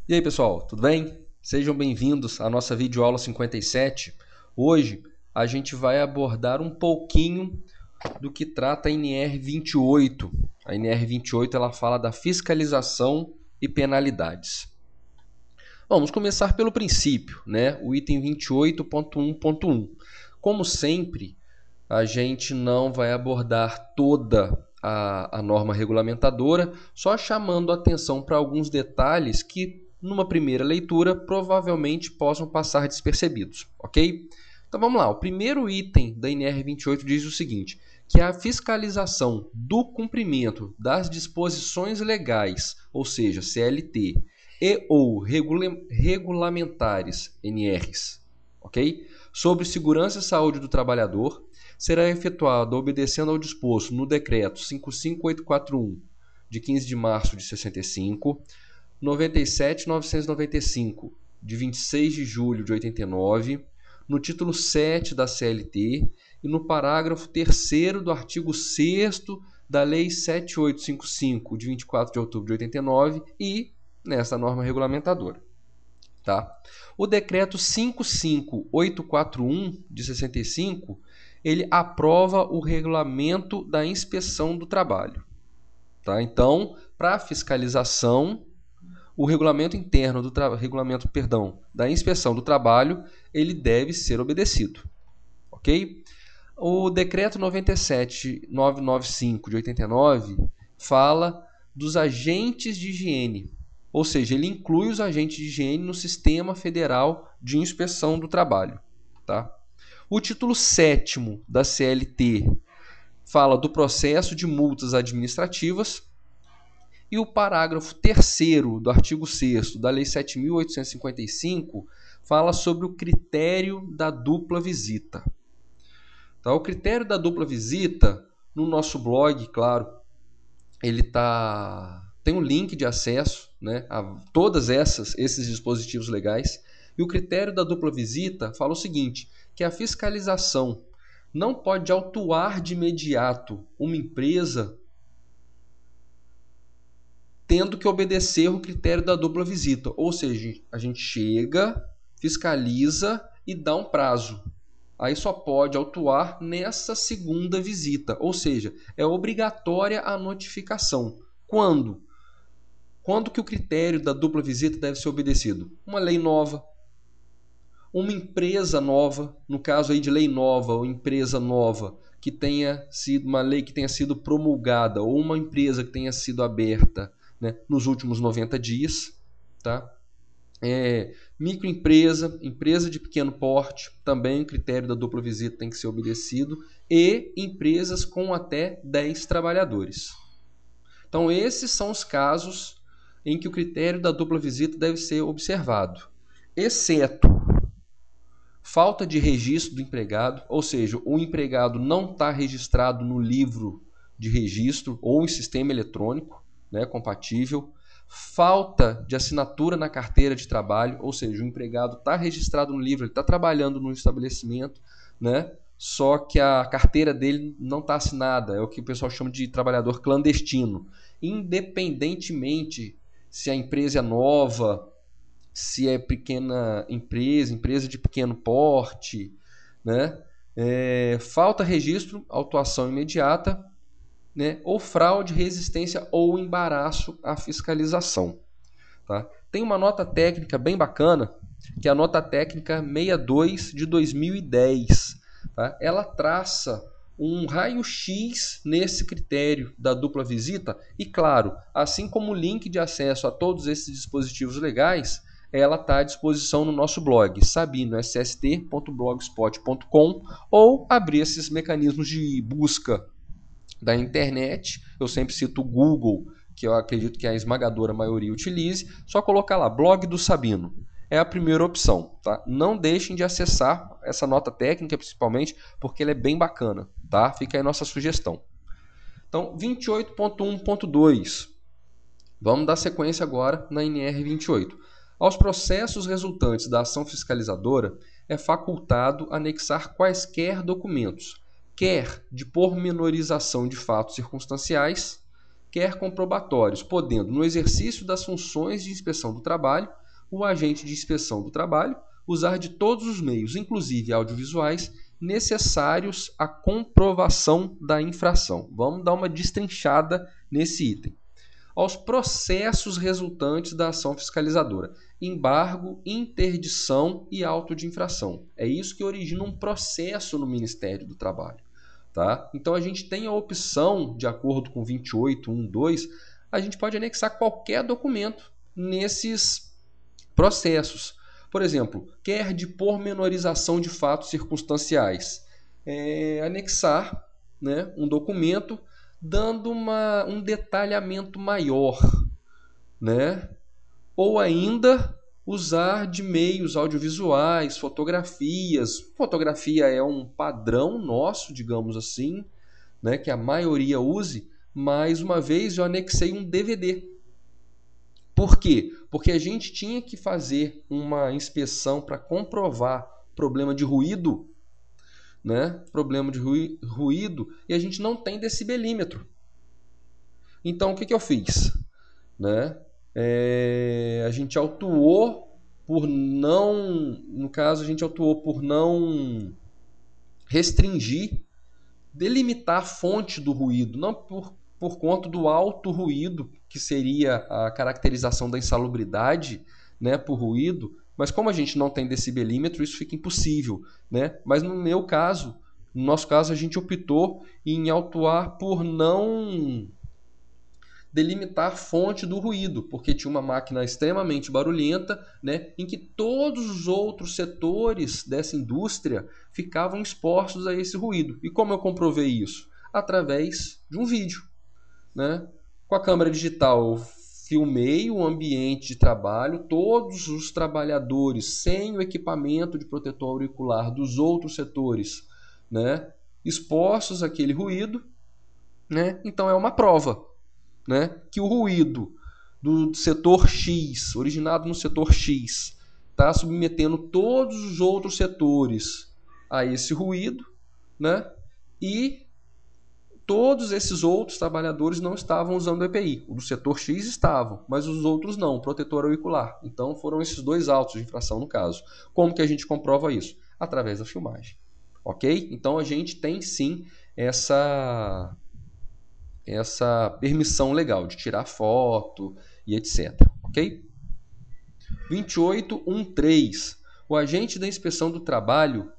E aí, pessoal, tudo bem? Sejam bem-vindos à nossa videoaula 57. Hoje a gente vai abordar um pouquinho do que trata a NR 28. A NR 28 ela fala da fiscalização e penalidades. Vamos começar pelo princípio, né? O item 28.1.1. Como sempre, a gente não vai abordar toda a norma regulamentadora, só chamando atenção para alguns detalhes que, numa primeira leitura, provavelmente possam passar despercebidos, ok? Então vamos lá, o primeiro item da NR 28 diz o seguinte, que a fiscalização do cumprimento das disposições legais, ou seja, CLT, e ou regulamentares, NRs, ok? Sobre segurança e saúde do trabalhador, será efetuada obedecendo ao disposto no Decreto 55841, de 15 de março de 65, 97.995, de 26 de julho de 89, no título 7 da CLT e no parágrafo 3º do artigo 6º da Lei 7855, de 24 de outubro de 89 e nessa norma regulamentadora. Tá? O decreto 55841 de 65, ele aprova o regulamento da inspeção do trabalho. Tá? Então, para a fiscalização, o regulamento interno do da inspeção do trabalho, ele deve ser obedecido. Ok? O decreto 97.995 de 89 fala dos agentes de higiene, ou seja, ele inclui os agentes de higiene no Sistema Federal de Inspeção do Trabalho. Tá? O título 7º da CLT fala do processo de multas administrativas e o parágrafo 3º do artigo 6º da Lei 7.855 fala sobre o critério da dupla visita. Tá? O critério da dupla visita, no nosso blog, claro, ele tem um link de acesso, né, a todos esses dispositivos legais. E o critério da dupla visita fala o seguinte, que a fiscalização não pode autuar de imediato uma empresa tendo que obedecer o critério da dupla visita. Ou seja, a gente chega, fiscaliza e dá um prazo. Aí só pode autuar nessa segunda visita, ou seja, é obrigatória a notificação. Quando? Quando que o critério da dupla visita deve ser obedecido? Uma lei nova, uma empresa nova, no caso aí de lei nova ou empresa nova, que tenha sido uma lei que tenha sido promulgada ou uma empresa que tenha sido aberta, né, nos últimos 90 dias, tá? Microempresa, empresa de pequeno porte, também o critério da dupla visita tem que ser obedecido, e empresas com até 10 trabalhadores. Então, esses são os casos em que o critério da dupla visita deve ser observado, exceto falta de registro do empregado, ou seja, o empregado não está registrado no livro de registro ou em sistema eletrônico, né, compatível, falta de assinatura na carteira de trabalho, ou seja, o empregado está registrado no livro, ele está trabalhando no estabelecimento, né, só que a carteira dele não está assinada, é o que o pessoal chama de trabalhador clandestino. Independentemente se a empresa é nova, se é pequena empresa, empresa de pequeno porte, né? Falta registro, autuação imediata, né? Ou fraude, resistência ou embaraço à fiscalização. Tá? Tem uma nota técnica bem bacana, que é a nota técnica 62 de 2010. Tá? Ela traça um raio-x nesse critério da dupla visita e, claro, assim como o link de acesso a todos esses dispositivos legais, ela está à disposição no nosso blog, sabino.sst.blogspot.com, ou abrir esses mecanismos de busca da internet. Eu sempre cito o Google, que eu acredito que a esmagadora maioria utilize. Só colocar lá, blog do Sabino. É a primeira opção. Tá? Não deixem de acessar essa nota técnica, principalmente, porque ela é bem bacana. Tá? Fica aí a nossa sugestão. Então, 28.1.2. Vamos dar sequência agora na NR 28. Aos processos resultantes da ação fiscalizadora, é facultado anexar quaisquer documentos, quer de pormenorização de fatos circunstanciais, quer comprobatórios, podendo, no exercício das funções de inspeção do trabalho, o agente de inspeção do trabalho usar de todos os meios, inclusive audiovisuais, necessários à comprovação da infração. Vamos dar uma destrinchada nesse item. Aos processos resultantes da ação fiscalizadora: embargo, interdição e auto de infração. É isso que origina um processo no Ministério do Trabalho. Tá? Então a gente tem a opção, de acordo com 28.1.2, a gente pode anexar qualquer documento nesses processos. Por exemplo, quer de pormenorização de fatos circunstanciais, anexar, né, um documento dando um detalhamento maior, né? Ou ainda usar de meios audiovisuais, fotografias. Fotografia é um padrão nosso, digamos assim, né, que a maioria use. Mais uma vez, eu anexei um DVD. Por quê? Porque a gente tinha que fazer uma inspeção para comprovar problema de ruído, né? Problema de ruído, e a gente não tem decibelímetro. Então, o que eu fiz? Né? A gente autuou por não... No caso, a gente autuou por não restringir, delimitar a fonte do ruído, não por conta do alto ruído, que seria a caracterização da insalubridade, né, por ruído, mas como a gente não tem decibelímetro, isso fica impossível, né? Mas no nosso caso, a gente optou em autuar por não delimitar a fonte do ruído, porque tinha uma máquina extremamente barulhenta, né, em que todos os outros setores dessa indústria ficavam expostos a esse ruído. E como eu comprovei isso? Através de um vídeo, né? Com a câmera digital, eu filmei o ambiente de trabalho, todos os trabalhadores sem o equipamento de protetor auricular dos outros setores, né, expostos àquele ruído, né? Então é uma prova, né, que o ruído do setor X, originado no setor X, está submetendo todos os outros setores a esse ruído, né, e todos esses outros trabalhadores não estavam usando o EPI. O do setor X estavam, mas os outros não, protetor auricular. Então foram esses dois autos de infração no caso. Como que a gente comprova isso? Através da filmagem. Ok? Então a gente tem sim essa permissão legal de tirar foto e etc. Ok? 28.1.3. O agente da inspeção do trabalho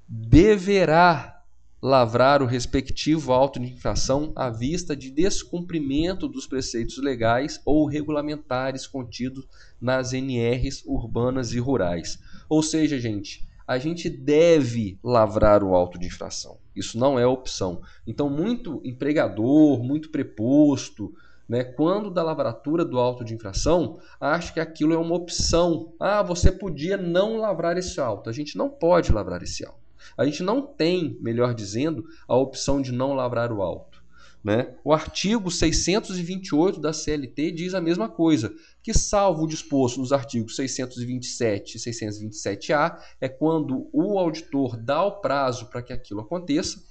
deverá lavrar o respectivo auto de infração à vista de descumprimento dos preceitos legais ou regulamentares contidos nas NRs urbanas e rurais. Ou seja, a gente deve lavrar o auto de infração. Isso não é opção. Então, muito empregador, muito preposto, né, quando da lavratura do auto de infração, acha que aquilo é uma opção. Ah, você podia não lavrar esse auto. A gente não pode lavrar esse auto. A gente não tem, melhor dizendo, a opção de não lavrar o auto, né? O artigo 628 da CLT diz a mesma coisa, que salvo o disposto nos artigos 627 e 627-A, é quando o auditor dá o prazo para que aquilo aconteça,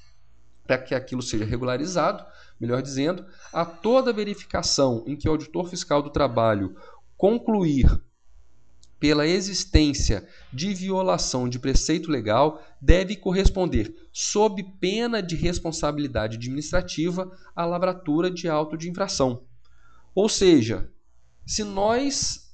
para que aquilo seja regularizado, melhor dizendo, a toda verificação em que o auditor fiscal do trabalho concluir pela existência de violação de preceito legal, deve corresponder, sob pena de responsabilidade administrativa, a lavratura de auto de infração. Ou seja, se nós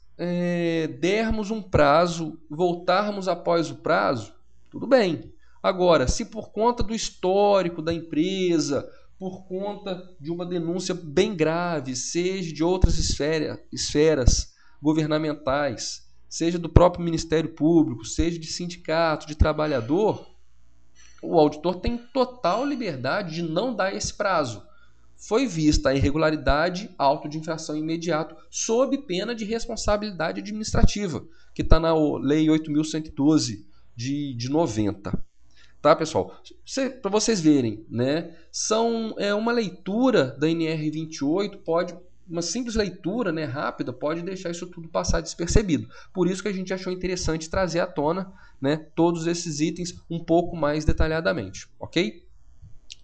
dermos um prazo, voltarmos após o prazo, tudo bem. Agora, se por conta do histórico da empresa, por conta de uma denúncia bem grave, seja de outras esferas governamentais, seja do próprio Ministério Público, seja de sindicato, de trabalhador, o auditor tem total liberdade de não dar esse prazo. Foi vista a irregularidade, auto de infração imediato, sob pena de responsabilidade administrativa, que está na Lei 8.112 de 90. Tá, pessoal? Para vocês verem, né? Uma leitura da NR 28 uma simples leitura, né, rápida, pode deixar isso tudo passar despercebido. Por isso que a gente achou interessante trazer à tona, né, todos esses itens um pouco mais detalhadamente, ok?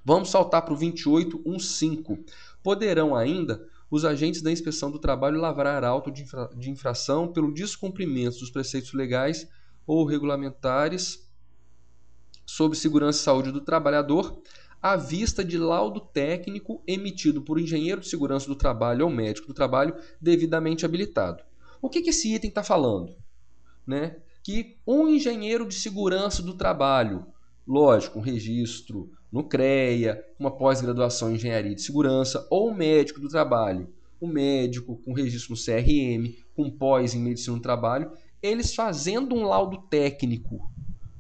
Vamos saltar para o 28.1.5. Poderão ainda os agentes da inspeção do trabalho lavrar auto de infração pelo descumprimento dos preceitos legais ou regulamentares sobre segurança e saúde do trabalhador, à vista de laudo técnico emitido por engenheiro de segurança do trabalho ou médico do trabalho devidamente habilitado. O que esse item está falando? Né? Que um engenheiro de segurança do trabalho, lógico, um registro no CREA, uma pós-graduação em engenharia de segurança, ou um médico do trabalho, um médico com registro no CRM, com pós em medicina do trabalho, eles fazendo um laudo técnico,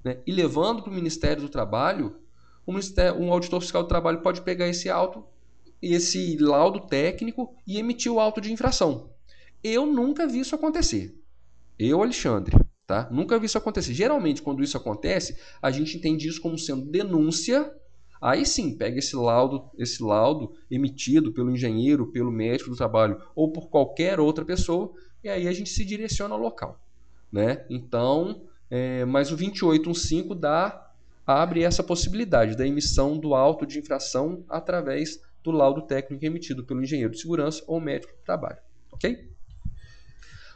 né, e levando para o Ministério do Trabalho, um auditor fiscal do trabalho pode pegar esse laudo técnico e emitir o auto de infração. Eu nunca vi isso acontecer. Eu, Alexandre, tá? Nunca vi isso acontecer. Geralmente, quando isso acontece, a gente entende isso como sendo denúncia. Aí sim, pega esse laudo emitido pelo engenheiro, pelo médico do trabalho ou por qualquer outra pessoa, e aí a gente se direciona ao local, né? Então, mas o 2815 abre essa possibilidade da emissão do auto de infração através do laudo técnico emitido pelo engenheiro de segurança ou médico do trabalho, ok?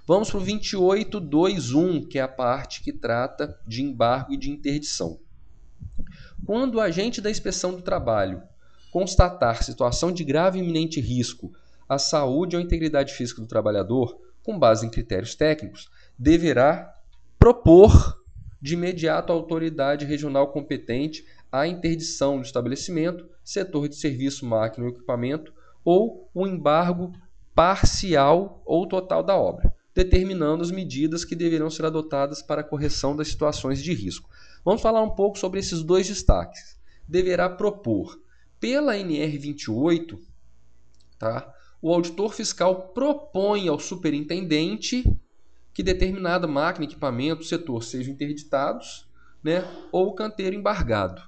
Vamos para o 2821, que é a parte que trata de embargo e de interdição. Quando o agente da inspeção do trabalho constatar situação de grave e iminente risco à saúde ou integridade física do trabalhador, com base em critérios técnicos, deverá propor de imediato à autoridade regional competente a interdição do estabelecimento, setor de serviço, máquina ou equipamento, ou o embargo parcial ou total da obra, determinando as medidas que deverão ser adotadas para a correção das situações de risco. Vamos falar um pouco sobre esses dois destaques. Deverá propor. Pela NR 28, tá? O auditor fiscal propõe ao superintendente que determinada máquina, equipamento, setor sejam interditados, né, ou o canteiro embargado.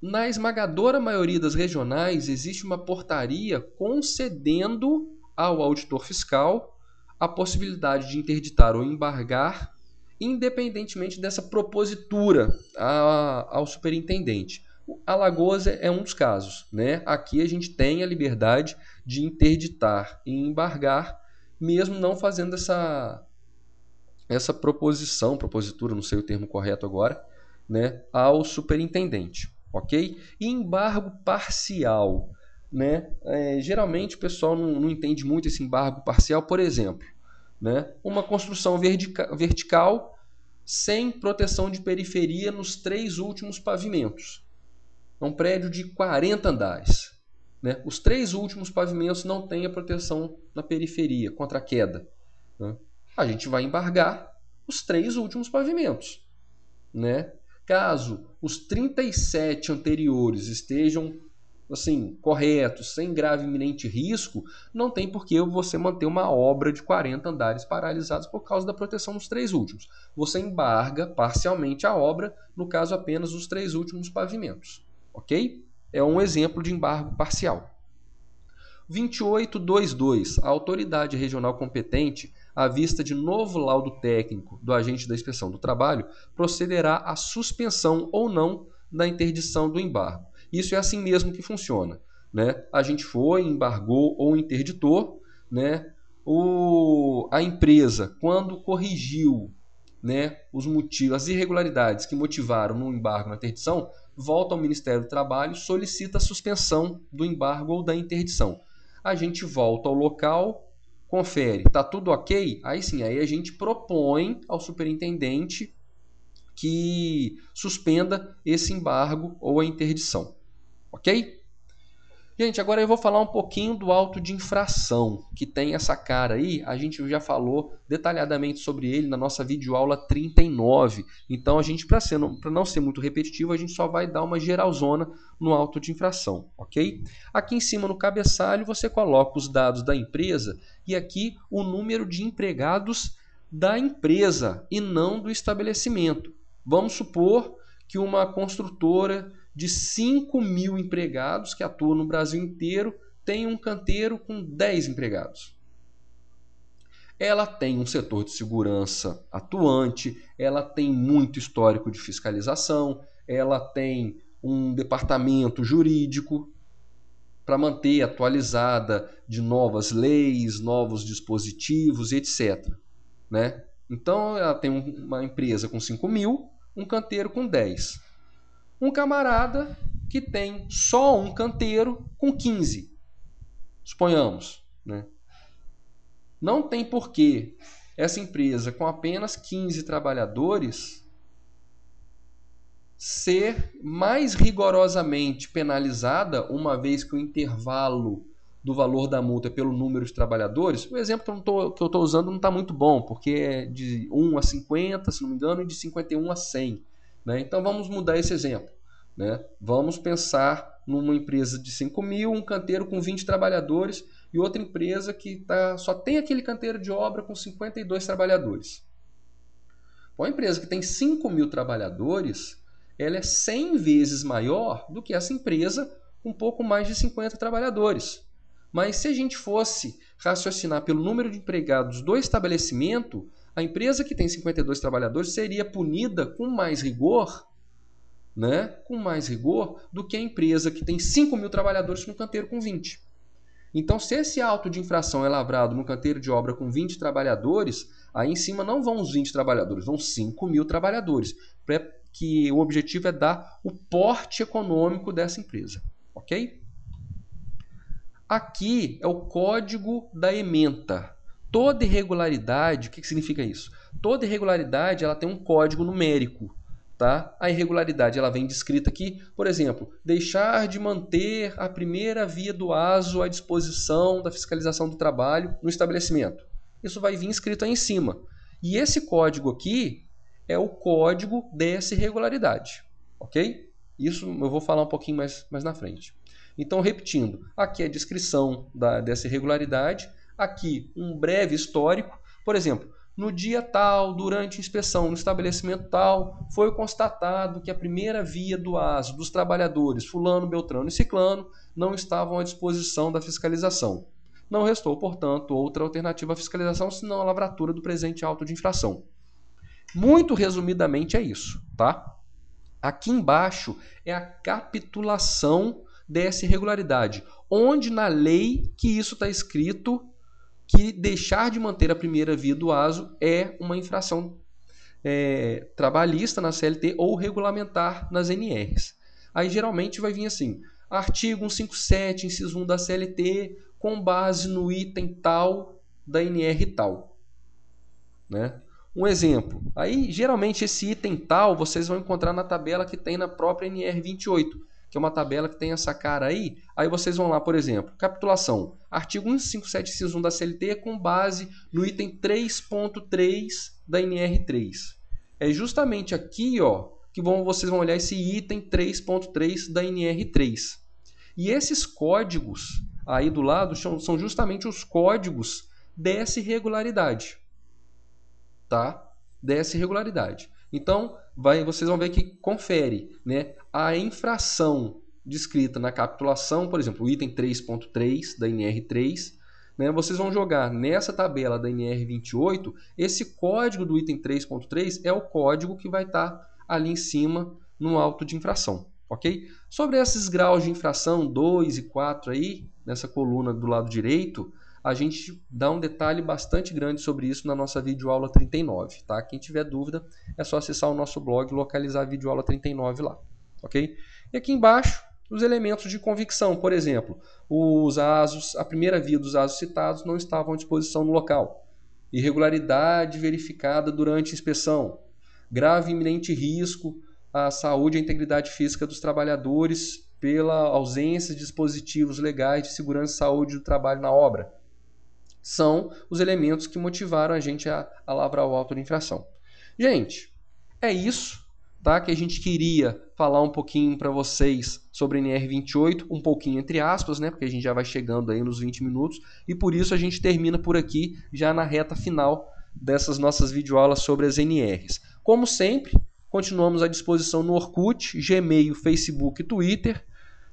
Na esmagadora maioria das regionais, existe uma portaria concedendo ao auditor fiscal a possibilidade de interditar ou embargar, independentemente dessa propositura ao superintendente. Alagoas é um dos casos, né? Aqui a gente tem a liberdade de interditar e embargar, mesmo não fazendo essa propositura, não sei o termo correto agora, né, ao superintendente, ok? E embargo parcial, né? Geralmente o pessoal não entende muito esse embargo parcial. Por exemplo, né, uma construção vertical sem proteção de periferia nos 3 últimos pavimentos. É um prédio de 40 andares. Né? Os 3 últimos pavimentos não têm a proteção na periferia contra a queda. Né? A gente vai embargar os 3 últimos pavimentos, né? Caso os 37 anteriores estejam assim, corretos, sem grave e iminente risco, não tem por que você manter uma obra de 40 andares paralisados por causa da proteção dos 3 últimos. Você embarga parcialmente a obra, no caso apenas os 3 últimos pavimentos, ok? É um exemplo de embargo parcial. 2822. A autoridade regional competente, à vista de novo laudo técnico do agente da inspeção do trabalho, procederá à suspensão ou não da interdição do embargo. Isso é assim mesmo que funciona, né? A gente foi, embargou ou interditou, né? A empresa, quando corrigiu, né, os motivos, as irregularidades que motivaram no embargo, na interdição, volta ao Ministério do Trabalho, solicita a suspensão do embargo ou da interdição. A gente volta ao local, confere, está tudo ok? Aí sim, aí a gente propõe ao superintendente que suspenda esse embargo ou a interdição, ok? Gente, agora eu vou falar um pouquinho do auto de infração, que tem essa cara aí, a gente já falou detalhadamente sobre ele na nossa videoaula 39. Então, a gente, para não ser muito repetitivo, a gente só vai dar uma geralzona no auto de infração, ok? Aqui em cima no cabeçalho você coloca os dados da empresa e aqui o número de empregados da empresa e não do estabelecimento. Vamos supor que uma construtora de 5.000 empregados que atua no Brasil inteiro tem um canteiro com 10 empregados. Ela tem um setor de segurança atuante, ela tem muito histórico de fiscalização, ela tem um departamento jurídico. para manter atualizada de novas leis, novos dispositivos, etc. Né? Então, ela tem uma empresa com 5.000, um canteiro com 10. Um camarada que tem só um canteiro com 15, suponhamos. Né? Não tem porquê essa empresa com apenas 15 trabalhadores ser mais rigorosamente penalizada, uma vez que o intervalo do valor da multa é pelo número de trabalhadores. O exemplo que eu estou usando não está muito bom, porque é de 1 a 50, se não me engano, e de 51 a 100. Né? Então vamos mudar esse exemplo. Né? Vamos pensar numa empresa de 5.000, um canteiro com 20 trabalhadores e outra empresa que só tem aquele canteiro de obra com 52 trabalhadores. Bom, a empresa que tem 5.000 trabalhadores, ela é 100 vezes maior do que essa empresa com um pouco mais de 50 trabalhadores. Mas se a gente fosse raciocinar pelo número de empregados do estabelecimento, a empresa que tem 52 trabalhadores seria punida com mais rigor, né? Com mais rigor do que a empresa que tem 5.000 trabalhadores no canteiro com 20. Então, se esse auto de infração é lavrado no canteiro de obra com 20 trabalhadores, aí em cima não vão os 20 trabalhadores, vão 5.000 trabalhadores, que o objetivo é dar o porte econômico dessa empresa. Ok? Aqui é o código da ementa. Toda irregularidade, o que significa isso? Toda irregularidade ela tem um código numérico. Tá? A irregularidade ela vem descrita aqui, por exemplo, deixar de manter a primeira via do ASO à disposição da fiscalização do trabalho no estabelecimento. Isso vai vir escrito aí em cima. E esse código aqui é o código dessa irregularidade. Ok? Isso eu vou falar um pouquinho mais na frente. Então, repetindo, aqui é a descrição dessa irregularidade, aqui um breve histórico, por exemplo, no dia tal, durante a inspeção no estabelecimento tal, foi constatado que a primeira via do ASO dos trabalhadores fulano, beltrano e ciclano não estavam à disposição da fiscalização. Não restou, portanto, outra alternativa à fiscalização, senão a lavratura do presente auto de infração. Muito resumidamente é isso, tá? Aqui embaixo é a capitulação dessa irregularidade, onde na lei que isso está escrito que deixar de manter a primeira via do ASO é uma infração trabalhista na CLT ou regulamentar nas NRs. Aí geralmente vai vir assim, artigo 157, inciso 1 da CLT, com base no item tal da NR tal. Né? Um exemplo, aí geralmente esse item tal vocês vão encontrar na tabela que tem na própria NR 28, que é uma tabela que tem essa cara aí. Aí vocês vão lá, por exemplo, capitulação, artigo 157, inciso 1 da CLT, com base no item 3.3 da NR3. É justamente aqui, ó, que vocês vão olhar esse item 3.3 da NR3. E esses códigos aí do lado são justamente os códigos dessa irregularidade. Tá? Dessa irregularidade. Então, vocês vão ver que confere, né? A infração descrita na capitulação, por exemplo, o item 3.3 da NR3, né? Vocês vão jogar nessa tabela da NR28, esse código do item 3.3 é o código que vai estar ali em cima no auto de infração. Ok? Sobre esses graus de infração 2 e 4 aí, nessa coluna do lado direito, a gente dá um detalhe bastante grande sobre isso na nossa videoaula 39. Tá? Quem tiver dúvida, é só acessar o nosso blog e localizar a videoaula 39 lá. Ok? E aqui embaixo, os elementos de convicção. Por exemplo, os ASOs, a primeira via dos ASOs citados não estavam à disposição no local. Irregularidade verificada durante a inspeção. Grave e iminente risco à saúde e à integridade física dos trabalhadores pela ausência de dispositivos legais de segurança e saúde do trabalho na obra. São os elementos que motivaram a gente a lavrar o auto de infração. Gente, é isso, tá? Que a gente queria falar um pouquinho para vocês sobre a NR28, um pouquinho entre aspas, né? Porque a gente já vai chegando aí nos 20 minutos e por isso a gente termina por aqui já na reta final dessas nossas videoaulas sobre as NRs. Como sempre, continuamos à disposição no Orkut, Gmail, Facebook e Twitter.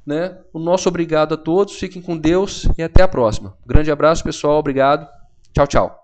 Né? O nosso obrigado a todos, fiquem com Deus e até a próxima. Grande abraço, pessoal, obrigado. Tchau, tchau.